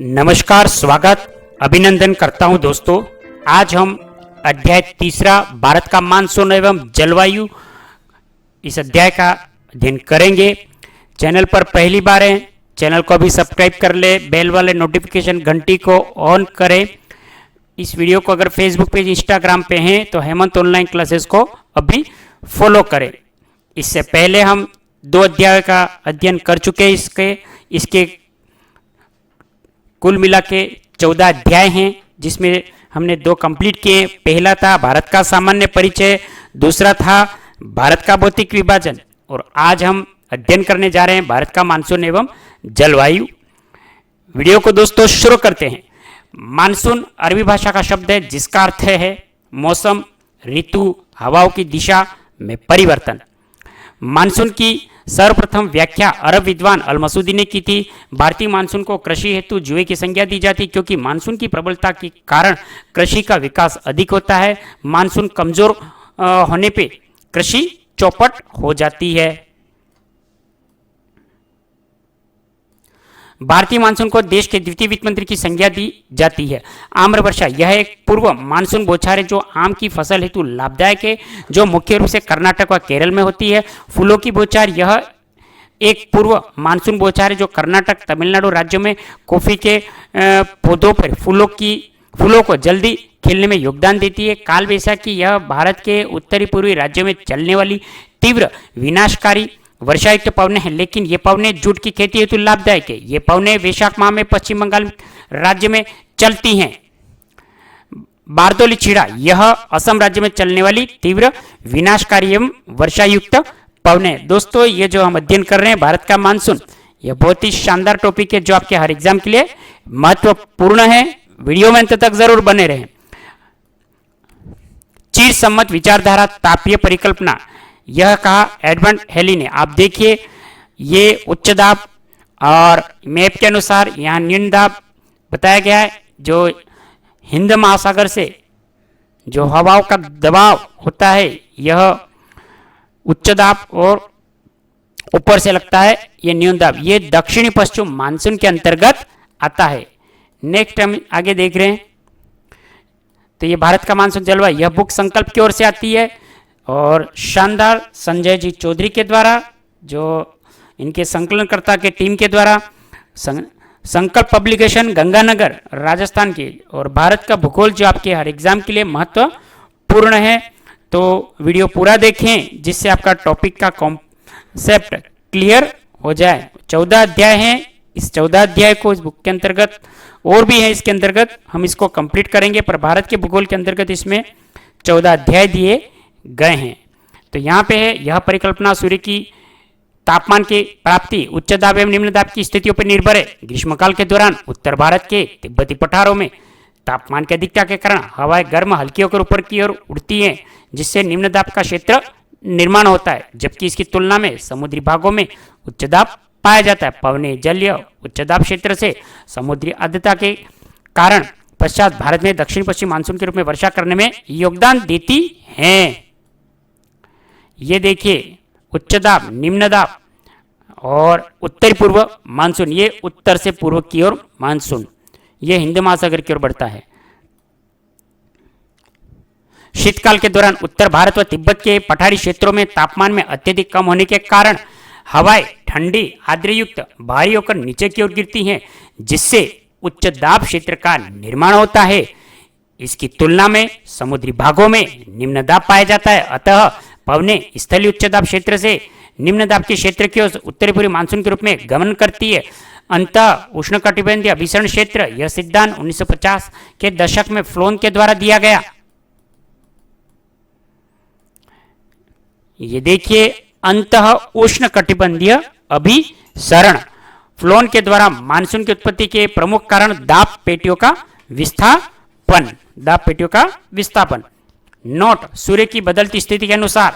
नमस्कार, स्वागत, अभिनंदन करता हूं दोस्तों। आज हम अध्याय तीसरा भारत का मानसून एवं जलवायु इस अध्याय का अध्ययन करेंगे। चैनल पर पहली बार हैं, चैनल को अभी सब्सक्राइब कर ले, बेल वाले नोटिफिकेशन घंटी को ऑन करें। इस वीडियो को अगर फेसबुक पेज, इंस्टाग्राम पे हैं तो हेमंत ऑनलाइन क्लासेस को अभी फॉलो करें। इससे पहले हम 2 अध्याय का अध्ययन कर चुके हैं। इसके कुल मिला के 14 अध्याय हैं, जिसमें हमने 2 कंप्लीट किए। पहला था भारत का सामान्य परिचय, दूसरा था भारत का भौतिक विभाजन, और आज हम अध्ययन करने जा रहे हैं भारत का मानसून एवं जलवायु। वीडियो को दोस्तों शुरू करते हैं। मानसून अरबी भाषा का शब्द है जिसका अर्थ है मौसम, ऋतु, हवाओं की दिशा में परिवर्तन। मानसून की सर्वप्रथम व्याख्या अरब विद्वान अल मसूदी ने की थी। भारतीय मानसून को कृषि हेतु जुए की संज्ञा दी जाती, क्योंकि मानसून की प्रबलता के कारण कृषि का विकास अधिक होता है। मानसून कमजोर होने पे कृषि चौपट हो जाती है। भारतीय मानसून को देश के द्वितीय वित्त मंत्री की संज्ञा दी जाती है। आम्र वर्षा यह एक पूर्व मानसून बौछार है जो आम की फसल हेतु लाभदायक है, जो मुख्य रूप से कर्नाटक व केरल में होती है। फूलों की बौछार यह एक पूर्व मानसून बौछार है जो कर्नाटक, तमिलनाडु राज्यों में कॉफी के पौधों पर फूलों को जल्दी खिलने में योगदान देती है। काल वैसाखी यह भारत के उत्तरी पूर्वी राज्यों में चलने वाली तीव्र विनाशकारी वर्षायुक्त पवने हैं, लेकिन ये पवने जूट की खेती हेतु लाभदायक है। ये पवने वैशाख माह में पश्चिम बंगाल राज्य में चलती हैं। बारदोली छीड़ा यह असम राज्य में चलने वाली तीव्र विनाशकारी एवं वर्षायुक्त पवने। दोस्तों, ये जो हम अध्ययन कर रहे हैं भारत का मानसून, यह बहुत ही शानदार टॉपिक है जो आपके हर एग्जाम के लिए महत्वपूर्ण है। वीडियो में अंत तक जरूर बने रहें। चीर सम्मत विचारधारा, तापीय परिकल्पना, यह कहा एडमंड हेली ने। आप देखिए, ये उच्च दाब और मैप के अनुसार यहाँ न्यून दाब बताया गया है। जो हिंद महासागर से जो हवाओं का दबाव होता है यह उच्च दाब, और ऊपर से लगता है ये न्यून दाब। ये दक्षिणी पश्चिम मानसून के अंतर्गत आता है। नेक्स्ट हम आगे देख रहे हैं, तो ये भारत का मानसून जलवायु, यह बुक संकल्प की ओर से आती है और शानदार संजय जी चौधरी के द्वारा, जो इनके संकलनकर्ता के टीम के द्वारा, संकल्प पब्लिकेशन, गंगानगर राजस्थान की। और भारत का भूगोल जो आपके हर एग्जाम के लिए महत्वपूर्ण है, तो वीडियो पूरा देखें जिससे आपका टॉपिक का कॉन्सेप्ट क्लियर हो जाए। 14 अध्याय हैं। इस 14 अध्याय को इस बुक के अंतर्गत और भी है, इसके अंतर्गत हम इसको कंप्लीट करेंगे, पर भारत के भूगोल के अंतर्गत इसमें 14 अध्याय दिए गए हैं। तो यहाँ पे है, यह परिकल्पना सूर्य की तापमान की प्राप्ति उच्च दाब एवं निम्न दाब की स्थितियों पर निर्भर है। ग्रीष्मकाल के दौरान उत्तर भारत के तिब्बती पठारों में तापमान की अधिकता के कारण हवाएं गर्म हल्की होकर ऊपर की ओर उड़ती हैं, जिससे निम्न दाब का क्षेत्र निर्माण होता है, जबकि इसकी तुलना में समुद्री भागों में उच्च दाब पाया जाता है। पवने जलीय उच्च दाब क्षेत्र से समुद्री आर्द्रता के कारण पश्चात भारत में दक्षिण पश्चिम मानसून के रूप में वर्षा करने में योगदान देती हैं। ये देखिए, उच्च दाब, निम्न दाब और उत्तरी पूर्व मानसून, ये उत्तर से पूर्व की ओर मानसून, ये हिंद महासागर की ओर बढ़ता है। शीतकाल के दौरान उत्तर भारत व तिब्बत के पठारी क्षेत्रों में तापमान में अत्यधिक कम होने के कारण हवाएं ठंडी, आर्द्रयुक्त, भारी होकर नीचे की ओर गिरती हैं, जिससे उच्च दाब क्षेत्र का निर्माण होता है। इसकी तुलना में समुद्री भागों में निम्न दाब पाया जाता है। अतः पवने स्थलीय उच्च दाब क्षेत्र से निम्न दाब के क्षेत्र की ओर उत्तरी पूर्वी मानसून के रूप में गमन करती है। अंतः उष्णकटिबंधीय अभिसरण क्षेत्र, यह सिद्धांत 1950 के दशक में फ्लोन के द्वारा दिया गया। ये देखिए, अंतः उष्णकटिबंधीय अभिसरण, फ्लोन के द्वारा मानसून की उत्पत्ति के प्रमुख कारण दाब पेटियों का विस्थापन। नोट, सूर्य की बदलती स्थिति के अनुसार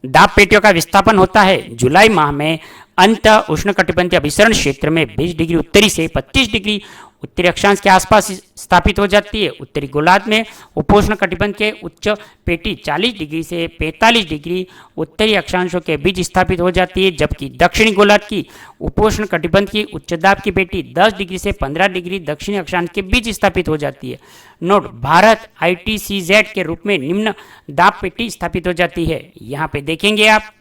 दाब पेटियों का विस्थापन होता है। जुलाई माह में अंत उष्णकटिबंधीय अभिसरण क्षेत्र में 20 डिग्री उत्तरी से 25 डिग्री उत्तरी अक्षांश के आसपास स्थापित हो जाती है। उत्तरी गोलार्ध में उपोष्ण कटिबंध के उच्च पेटी 40 डिग्री से 45 डिग्री उत्तरी अक्षांशों के बीच स्थापित हो जाती है, जबकि दक्षिणी गोलार्ध की उपोष्ण कटिबंध की उच्च दाब की पेटी 10 डिग्री से 15 डिग्री दक्षिणी अक्षांश के बीच स्थापित हो जाती है। नोट, भारत ITCZ के रूप में निम्न दाब पेटी स्थापित हो जाती है। यहाँ पे देखेंगे आप,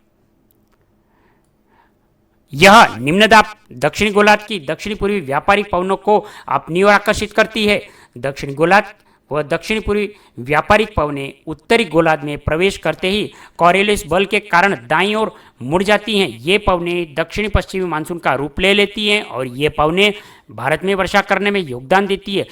यह निम्न दाब दक्षिणी गोलार्ध की दक्षिणी पूर्वी व्यापारिक पवनों को अपनी ओर आकर्षित करती है। दक्षिणी गोलार्ध व दक्षिणी पूर्वी व्यापारिक पवनें उत्तरी गोलार्ध में प्रवेश करते ही कॉरियोलिस बल के कारण दाईं ओर मुड़ जाती हैं। ये पवनें दक्षिणी पश्चिमी मानसून का रूप ले लेती हैं और ये पवनें भारत में वर्षा करने में योगदान देती है।